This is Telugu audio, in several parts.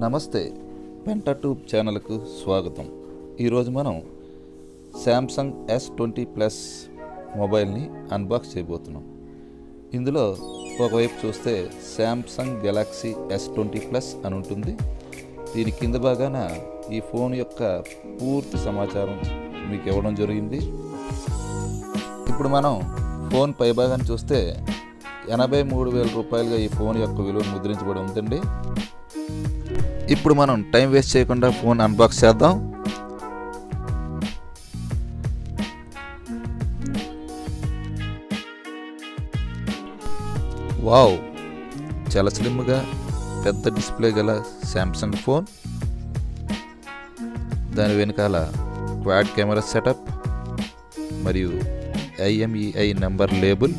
నమస్తే, పెంటా ట్యూబ్ ఛానల్కు స్వాగతం. ఈరోజు మనం శాంసంగ్ S20 ప్లస్ మొబైల్ని అన్బాక్స్ చేయబోతున్నాం. ఇందులో ఒకవైపు చూస్తే శాంసంగ్ గెలాక్సీ S20 ప్లస్ అని ఉంటుంది. దీని కింద భాగాన ఈ ఫోన్ యొక్క పూర్తి సమాచారం మీకు ఇవ్వడం జరిగింది. ఇప్పుడు మనం ఫోన్ పైభాగాన్ని చూస్తే 83,000 రూపాయలుగా ఈ ఫోన్ యొక్క విలువ ముద్రించబడి ఉందండి. ఇప్పుడు మనం టైం వేస్ట్ చేయకుండా ఫోన్ అన్బాక్స్ చేద్దాం. వావ్, చాలా స్లిమ్గా పెద్ద డిస్ప్లే గల శాంసంగ్ ఫోన్. దాని వెనకాల క్వాడ్ కెమెరా సెటప్ మరియు IMEI నెంబర్ లేబుల్.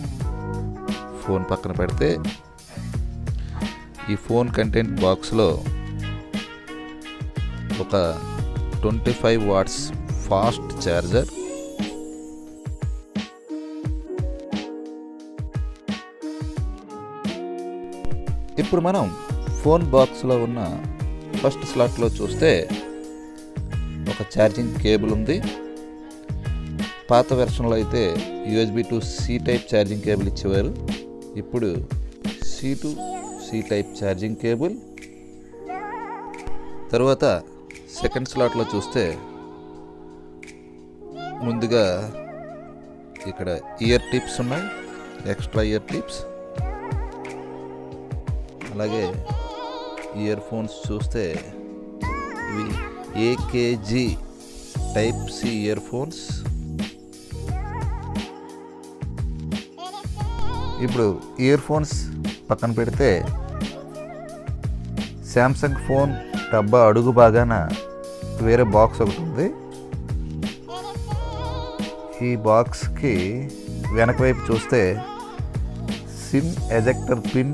ఫోన్ పక్కన పెడితే ఈ ఫోన్ కంటెంట్ బాక్స్లో ఒక 25 వాట్స్ ఫాస్ట్ ఛార్జర్, ఇప్పుడు మనం ఫోన్ బాక్స్లో ఉన్న ఫస్ట్ స్లాట్లో చూస్తే ఒక ఛార్జింగ్ కేబుల్ ఉంది. పాత వెర్షన్లో అయితే USB to C type charging cable ఇచ్చేవారు. ఇప్పుడు C to C type charging cable. తర్వాత సెకండ్ స్లాట్లో చూస్తే ముందుగా ఇక్కడ ఇయర్ టిప్స్ ఉన్నాయి, ఎక్స్ట్రా ఇయర్ టిప్స్. అలాగే ఇయర్ ఫోన్స్ చూస్తే ఇవి AKG type C ear phones. ఇప్పుడు ఇయర్ ఫోన్స్ పక్కన పెడితే శాంసంగ్ ఫోన్ డబ్బా అడుగు భాగాన వేరే బాక్స్ ఒకటి ఉంది. ఈ బాక్స్కి వెనక వైపు చూస్తే సిమ్ ఎజెక్టర్ పిన్,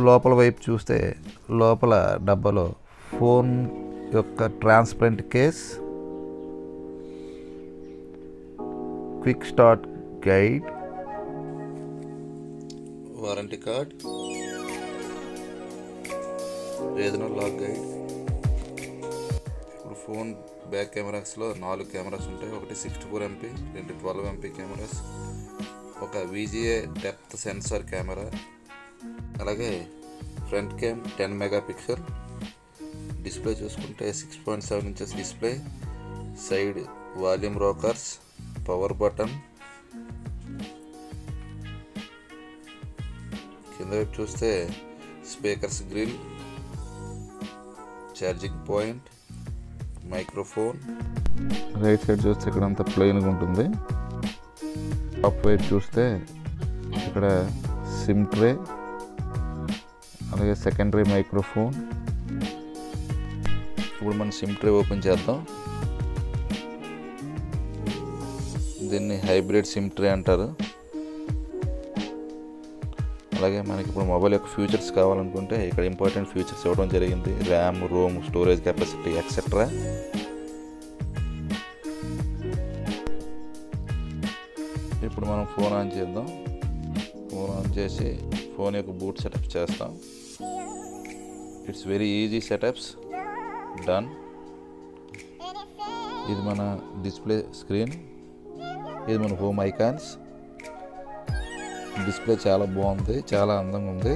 లోపల వైపు చూస్తే లోపల డబ్బాలో ఫోన్ యొక్క transparent case, quick start guide, warranty card, regional lock guide. ఇప్పుడు ఫోన్ బ్యాక్ కెమెరాస్లో 4 కెమెరాస్ ఉంటాయి. ఒకటి 64 MP, 2 12 MP కెమెరాస్, ఒక VGA డెప్త్ సెన్సార్ కెమెరా, అలాగే ఫ్రంట్ క్యామ్ 10 మెగాపిక్సెల్. డిస్ప్లే చూసుకుంటే 6.7 inches display, side volume rockers, power button. కింద వైపు చూస్తే speakers grill, charging point, microphone. Right side చూస్తే ఇక్కడ అంతా ప్లెయిన్గా ఉంటుంది. టాప్ వైపు చూస్తే ఇక్కడ సిమ్ ట్రే, అలాగే సెకండరీ మైక్రోఫోన్. ఇప్పుడు మనం సిమ్ ట్రే ఓపెన్ చేద్దాం. దీన్ని హైబ్రిడ్ సిమ్ ట్రే అంటారు. అలాగే మనకి ఇప్పుడు మొబైల్ యొక్క ఫీచర్స్ కావాలనుకుంటే ఇక్కడ ఇంపార్టెంట్ ఫీచర్స్ ఇవ్వడం జరిగింది. RAM, Rome, storage capacity etcetera. ఇప్పుడు మనం ఫోన్ ఆన్ చేద్దాం. ఫోన్ ఆన్ చేసి ఫోన్ యొక్క బూట్ సెటప్ చేస్తాం. It's very easy setups, done. ఇది మన డిస్ప్లే స్క్రీన్, ఇది మన హోమ్ ఐకాన్స్. డిస్ప్లే చాలా బాగుంది, చాలా అందంగా ఉంది,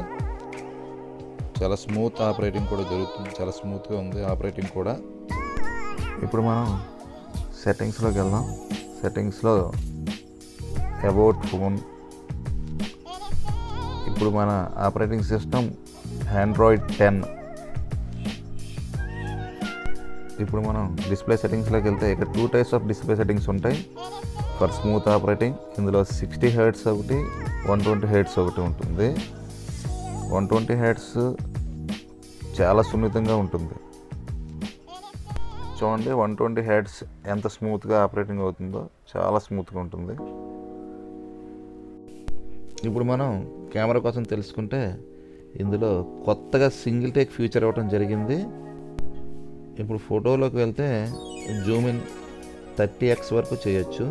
చాలా స్మూత్ ఆపరేటింగ్ కూడా జరుగుతుంది, చాలా స్మూత్గా ఉంది ఆపరేటింగ్ కూడా. ఇప్పుడు మనం సెట్టింగ్స్లోకి వెళ్దాం. సెట్టింగ్స్లో అబౌట్ ఫోన్. ఇప్పుడు మన ఆపరేటింగ్ సిస్టమ్ Android 10. ఇప్పుడు మనం డిస్ప్లే సెట్టింగ్స్లోకి వెళ్తే ఇక్కడ 2 టైప్స్ ఆఫ్ డిస్ప్లే సెట్టింగ్స్ ఉంటాయి. ఫర్ స్మూత్ ఆపరేటింగ్ ఇందులో 60 Hz ఒకటి, 120 Hz ఒకటి ఉంటుంది. 120 Hz చాలా సున్నితంగా ఉంటుంది. చూడండి 120 Hz ఎంత స్మూత్గా ఆపరేటింగ్ అవుతుందో, చాలా స్మూత్గా ఉంటుంది. ఇప్పుడు మనం కెమెరా కోసం తెలుసుకుంటే ఇందులో కొత్తగా సింగిల్ టేక్ ఫీచర్ ఇవ్వడం జరిగింది. ఇప్పుడు ఫోటోలోకి వెళ్తే జూమ్ ఇన్ 30x వరకు చేయొచ్చు.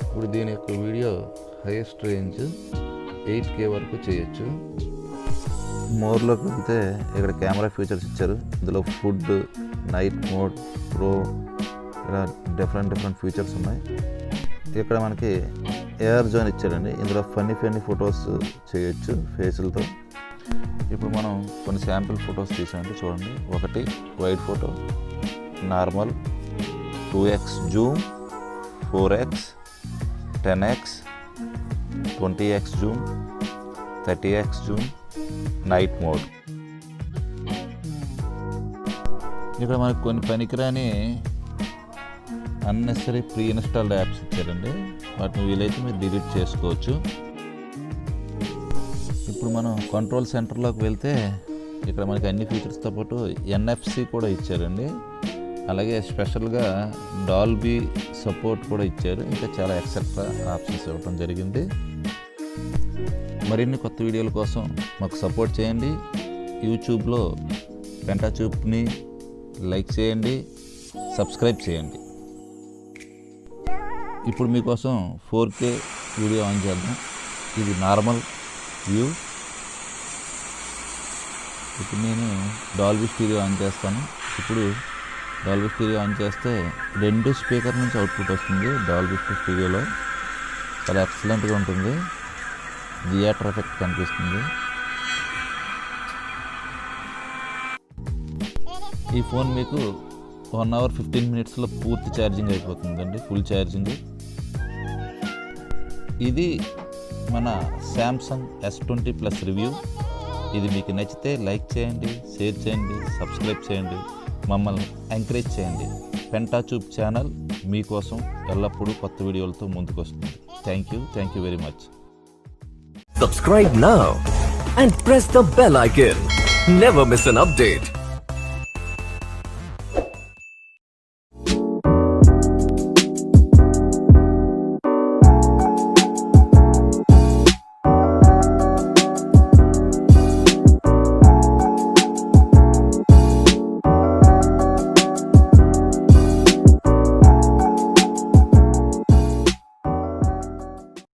ఇప్పుడు దీని యొక్క వీడియో హైయెస్ట్ రేంజ్ 8K వరకు చేయొచ్చు. మోర్లోకి వెళ్తే ఇక్కడ కెమెరా ఫీచర్స్ ఇచ్చారు. ఇందులో ఫుడ్, నైట్ మోడ్, ప్రో ఇలా డిఫరెంట్ ఫీచర్స్ ఉన్నాయి. ఇక్కడ మనకి ఏఆర్ జోన్ ఇచ్చారండి. ఇందులో ఫన్నీ ఫొటోస్ చేయొచ్చు ఫేసులతో. ఇప్పుడు మనం కొన్ని శాంపిల్ ఫొటోస్ తీసామంటే చూడండి. ఒకటి wide photo, normal, 2x Zoom, 4x, 10x, 20x Zoom, 30x Zoom, night mode. ఇక్కడ మనకు కొన్ని పనికిరాని అన్నెసరీ ప్రీ ఇన్స్టాల్డ్ యాప్స్ ఇచ్చారండి. వాటిని వీలైతే మీరు డిలీట్ చేసుకోవచ్చు. ఇప్పుడు మనం కంట్రోల్ సెంటర్లోకి వెళ్తే ఇక్కడ మనకి అన్ని ఫీచర్స్తో పాటు NFC కూడా ఇచ్చారండి. అలాగే స్పెషల్గా డాల్బీ సపోర్ట్ కూడా ఇచ్చారు. ఇంకా చాలా ఎక్సెట్రా ఆప్షన్స్ ఇవ్వడం జరిగింది. మరిన్ని కొత్త వీడియోల కోసం మాకు సపోర్ట్ చేయండి. యూట్యూబ్లో పెంటా ట్యూబ్ని లైక్ చేయండి, సబ్స్క్రైబ్ చేయండి. ఇప్పుడు మీకోసం 4K వీడియో ఆన్ చేద్దాం. ఇది నార్మల్ వ్యూ. ఇప్పుడు నేను డాల్బీ స్టీరియో ఆన్ చేస్తాను. ఇప్పుడు డాల్బీ స్టీరియో ఆన్ చేస్తే 2 స్పీకర్ నుంచి అవుట్పుట్ వస్తుంది. డాల్బీ స్టీరియోలో చాలా ఎక్సలెంట్గా ఉంటుంది. థియేటర్ ఎఫెక్ట్ కనిపిస్తుంది. ఈ ఫోన్ మీకు 1 అవర్ 15 మినిట్స్లో పూర్తి ఛార్జింగ్ అయిపోతుందండి, ఫుల్ ఛార్జింగ్. ఇది మన శాంసంగ్ S20 ప్లస్ రివ్యూ. ఇది మీకు నచ్చితే లైక్ చేయండి, షేర్ చేయండి, సబ్స్క్రైబ్ చేయండి, మమ్మల్ని ఎంకరేజ్ చేయండి. పెంటా ట్యూబ్ ఛానల్ మీకోసం ఎల్లప్పుడూ కొత్త వీడియోలతో ముందుకు వస్తుంది. Thank you very much. Subscribe now and press the bell icon. Never miss an update.